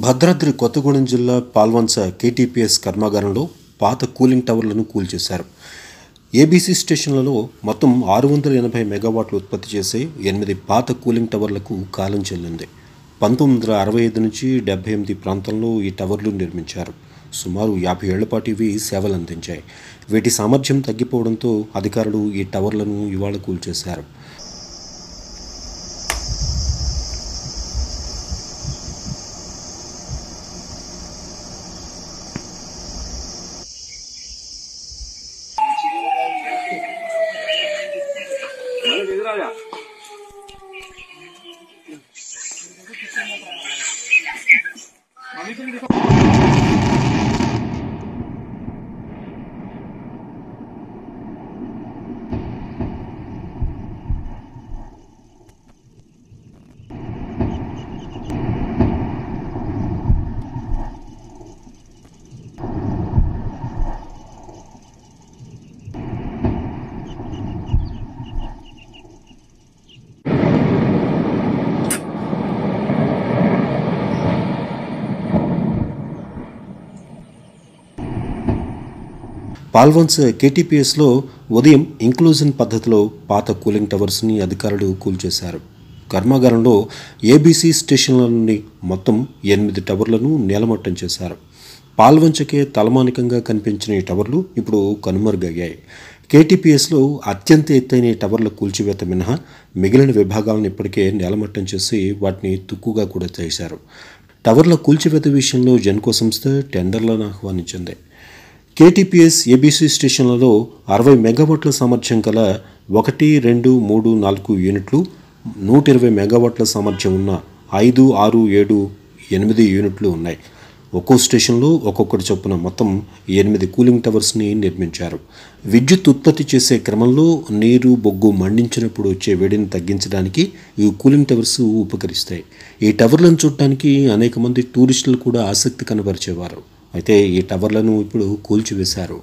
భద్రాద్రి కొత్తగూడెం జిల్లా పాల్వంచ కేటీపీఎస్ కర్మాగారంలో పాత కూలింగ్ టవర్లను కూల్చేశారు. ఏబీసీ స్టేషన్లలో మొత్తం 680 మెగావాట్లు ఉత్పత్తి చేసే 8 పాత కూలింగ్ టవర్లకు కాలం చెల్లింది. 1965 నుంచి 78 ప్రాంతంలో ఈ టవర్లు నిర్మించారు. సుమారు 50 ఏళ్ల పాటు ఇవి సేవలు అందించాయి. వీటి సామర్థ్యం తగ్గిపోవడంతో అధికారులు ఈ టవర్లను ఇవాళ కూల్చేశారు. పాల్వంచ కేటీపీఎస్లో ఉదయం ఇంక్లూజన్ పద్ధతిలో పాత కూలింగ్ టవర్స్ని అధికారులు కూల్చేశారు. కర్మాగారంలో ఏబీసీ స్టేషన్ల నుండి మొత్తం 8 టవర్లను నేలమట్టం చేశారు. పాల్వంచకే తలమానికంగా కనిపించిన ఈ టవర్లు ఇప్పుడు కనుమరుగయ్యాయి. కేటీపీఎస్లో అత్యంత ఎత్తైన టవర్ల కూల్చివేత మినహా మిగిలిన విభాగాలను ఇప్పటికే నేలమట్టం చేసి వాటిని తుక్కుగా కూడా చేశారు. టవర్ల కూల్చివేత విషయంలో జెన్కో సంస్థ టెండర్లను ఆహ్వానించింది. కేటీపీఎస్ ఏబీసీ స్టేషన్లలో 60 మెగావాట్ల సామర్థ్యం గల 1, 2, 3, 4 యూనిట్లు, 120 మెగావాట్ల సామర్థ్యం ఉన్న 5, 6, 7, 8 యూనిట్లు ఉన్నాయి. ఒక్కో స్టేషన్లో ఒక్కొక్కటి చొప్పున మొత్తం 8 కూలింగ్ టవర్స్ని నిర్మించారు. విద్యుత్ ఉత్పత్తి చేసే క్రమంలో నీరు, బొగ్గు మండించినప్పుడు వచ్చే వేడిని తగ్గించడానికి ఈ కూలింగ్ టవర్స్ ఉపకరిస్తాయి. ఈ టవర్లను చూడటానికి అనేక మంది టూరిస్టులు కూడా ఆసక్తి కనబరిచేవారు. అయితే ఈ టవర్లను ఇప్పుడు కూల్చివేశారు.